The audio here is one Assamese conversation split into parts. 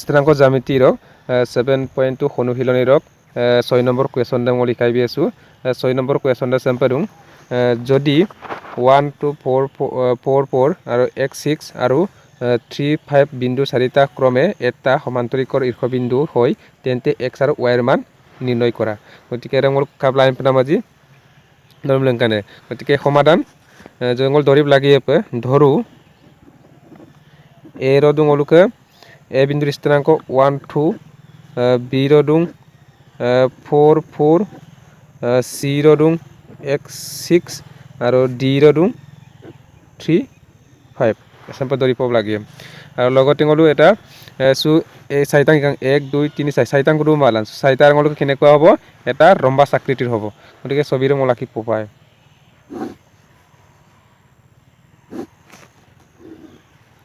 স্থানাঙ্ক জ্যামিতিৰ 7.2 অনুশীলনীৰ 6 নম্বৰ কুৱেশ্যন দা মই লিখাই আছো 6 নম্বৰ কুৱেশ্যন দা চেম্পাৰুং যদি 1 2 4 4 4 আৰু x 6 আৰু 3 5 বিন্দু চাৰিটা ক্ৰমে এটা সমান্তৰিকৰ শীৰ্ষবিন্দু হয় তেন্তে x আৰু y ৰ মান নিৰ্ণয় কৰা গতিকে ৰঙৰ কাবলা ইনপনামাজি নৰমলেংকানে গতিকে সমাধান জঙ্গল দৰিব লাগি আপে ধৰু a ৰ দুং অলুকে a বিন্দুৰ স্থানাঙ্ক 1 2 b ৰ দুং 4 4 c ৰ দুং x 6 আৰু d ৰ দুং 3 5 এসাম্পল দৰি পাব লাগে আৰু লগতে গলো এটা সু এই চাৰিটাং 1 2 3 4 চাৰিটাং গুৰু মালান চাৰিটাং গলক কেনেকুৱা হ'ব এটা ৰম্বাস আকৃতিৰ হ'ব গতিকে ছবিৰ মলাকি পপায়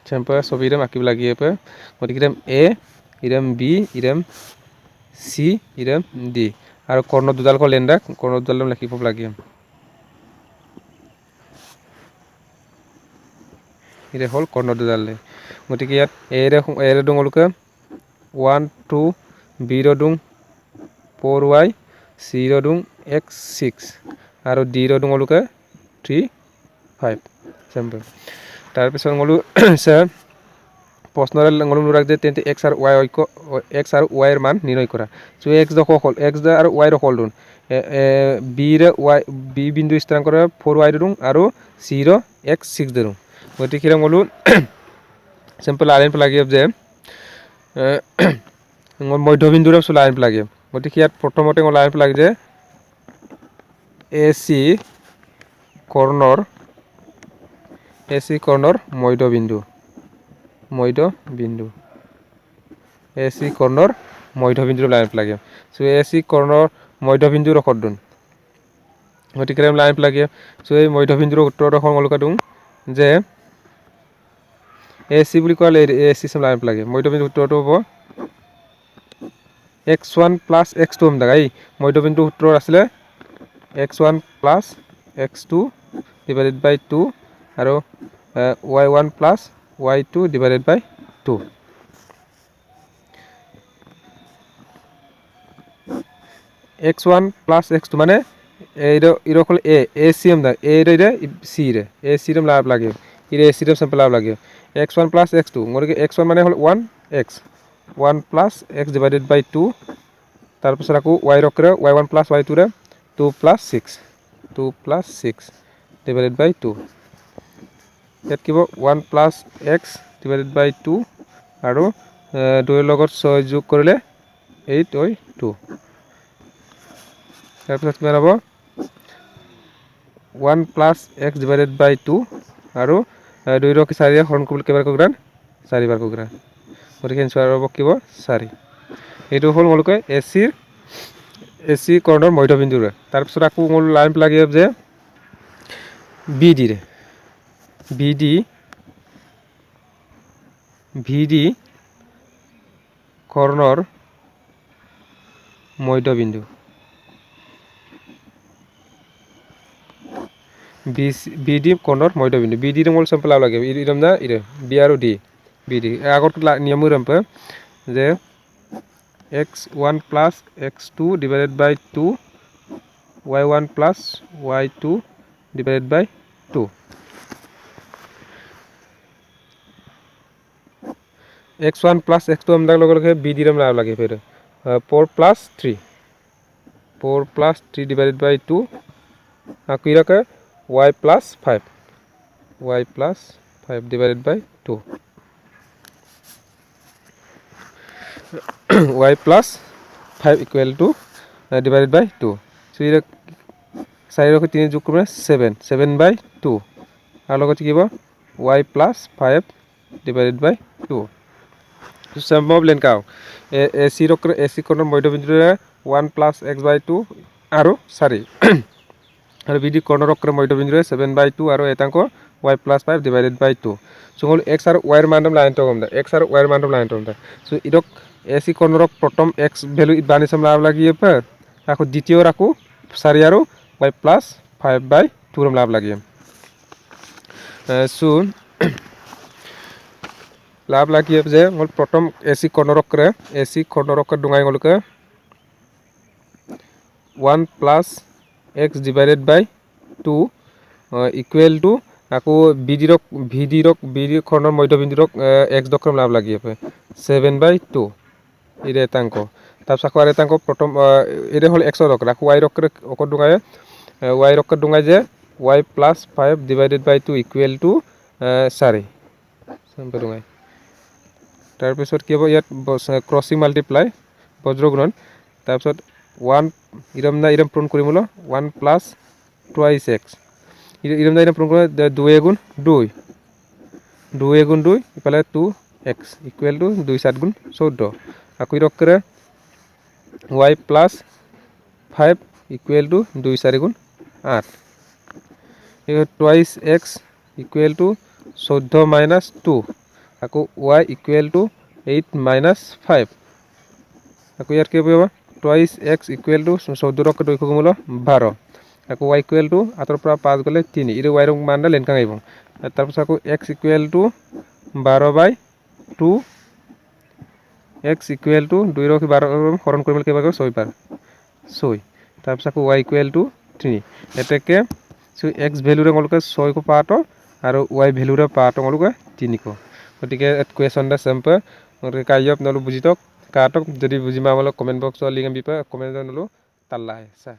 চেম্পাৰ ছবিৰ আঁকিব লাগি আপে গতিকে a ইৰাম b ইৰাম c ইৰাম d আৰু কৰ্ণ দুডাল ক লেন্ডা কৰ্ণ দুডাল লিখিব লাগে ইৰে হল কৰ্ণ দুডাল গতিকে ইয়াত a ৰ দুঙলকে 1 2 b ৰ দুং 4y c ৰ দুং x 6 আৰু d ৰ দুঙলকে 3 5 চেম্পাৰ তাৰ পিছত গলো প্ৰশ্নৰ লংগলম ৰাখ দে তেন্তে x আৰু y এৰ মান নিৰ্ণয় কৰা সো x দখল x আৰু y দখল দুন b ৰে y b বিন্দু স্থানাঙ্ক 4y দুন আৰু c ৰ x 6 দুন গতিকে গলো সিম্পল আইন লাগি যে মধ্যবিন্দুৰ লাইন লাগে গতিকে ইয়াত প্ৰথমতে লাইন লাগে যে AC কৰ্ণৰ মধ্যবিন্দু AC কৰ্ণৰ মধ্যবিন্দুৰ লাইন লাগে সো AC কৰ্ণৰ মধ্যবিন্দুৰ ৰখদুন গতিকে লাইন লাগে সো এই মধ্যবিন্দুৰ উত্তৰ ৰখন অলকা দুং যে AC বুলি কলে AC সম লাইন লাগে মধ্যবিন্দুৰ উত্তৰটো হ'ব x1 plus x2 আমদাই মধ্যবিন্দুৰ উত্তৰ আছিল x1 plus x2 divided by 2 আৰু y1 plus y2 divided by 2 x1 plus x2 মানে এর হল a ac আমদা a রে c রে ac রে লাভ লাগে ইরে ac রে সিম্পল লাভ লাগে x1 plus x2 মরকে x1 মানে হল 1x 1 plus x divided by 2 তার পিছত আকো y রকরে y1 plus y2 রে 2 plus 6 divided by 2 ইয়াত কিব 1 plus x divided by 2 আৰু 2 এৰ লগত 6 যোগ কৰিলে 8 হয় 2 তাৰ পিছত কি হ'ব 1 plus x divided by 2 আৰু 2 ৰ কি 4 এ হৰণ কৰিব কেবাৰ কগ্ৰান 4 বাৰ কগ্ৰান গতিকে এনসাৰ হ'ব কিব 4 এইটো হল মলকে AC কৰ্ণৰ মধ্যবিন্দু তাৰ পিছত আকো মল লাইন লাগি যে BD কৰ্ণৰ মধ্যবিন্দু BD কৰ্ণৰ মধ্যবিন্দু BD ৰ মল সিম্পল লাগে ইৰম না ইৰে B আৰু D BD আগত নিয়ম ৰম্প যে x1 plus x2 divided by 2 y1 plus y2 divided by 2 x1 plus x2 আমদার লগে b দিরাম লাভ লাগে ফের 4 plus 3 divided by 2 আকই রাখে y plus 5 divided by 2 y plus 5 equal to divided by 2 so এর 4 রকে 3 যোগ করলে 7 by 2 আর লগতে কিবা y plus 5 divided by 2 সম্ভৱ লেনকাও AC কোণৰ মধ্যবিন্দুৰে 1 plus x by 2 আৰু 4 আৰু BD কোণৰ মধ্যবিন্দুৰে 7 by 2 আৰু এটাংক y plus 5 divided by 2 so hall x আৰু y এৰ মানদম লাইন তো কমদা x আৰু y এৰ মানদম লাইন তো কমদা so ইদক AC কোণৰ প্ৰথম x ভ্যালু ইবানি সম লাভ লাগিয়ে পৰ আকো দ্বিতীয় ৰাখো 4 আৰু y plus 5 by 2 লাভ লাগিয়ে so লাভ লাগি যে মই প্ৰথম AC কৰ্ণৰক ডুঙাই গলকে 1 plus x divided by 2 equal to আকৌ বিডি কৰ্ণৰ মধ্যবিন্দুৰক x দক্ৰম লাভ লাগি আছে 7/2 ইৰে এতাংক তাৰপিছত আকৌ এতাংক প্ৰথম ইৰে হল x ৰ আকৌ y ৰক ডুঙাই যে y plus 5 divided by 2 equal to 4 ডুঙাই তাৰপিছত কি হ'ব ইয়াত ক্ৰসিং মাল্টিপ্লাই বজ্ৰগুণন তাৰপিছত 1 ইৰম পূৰণ কৰিম হলো 1 plus twice x ইৰম পূৰণ কৰে 2 গুণ 2 গুণ 2 ইফালে 2x equal to 2 7 গুণ 14 আকৌ ইৰক কৰে y plus 5 equal to 2 4 গুণ 8 twice x equal to 14 minus 2 আকৌ y equal to 8 minus 5 আকৌ ইয়াত কি হ'ব twice x equal to 14 rock 2 গুণ 12 আকৌ y equal to আতৰ পৰা 5 গলে 3 ইৰে y ৰ মানডা লেনকা আইব তাৰপিছত আকৌ x equal to 12/2 x equal to 2 ৰ 12 হৰণ কৰিলে কি পাব 6 পাৰ 6 তাৰপিছত আকৌ y equal to 3 এতেকে x ভ্যালু ৰে গলকে 6 কো পাটো আৰু y ভ্যালু ৰে পাটো গলকে 3 কো গটিকে কোয়েশ্চন দা সিম্পল গটিকে কাইয়প নলু বুজিতক কাটক যদি বুজি মামল কমেন্ট বক্স লিংক বিপা কমেন্ট নলু তাল্লা আছে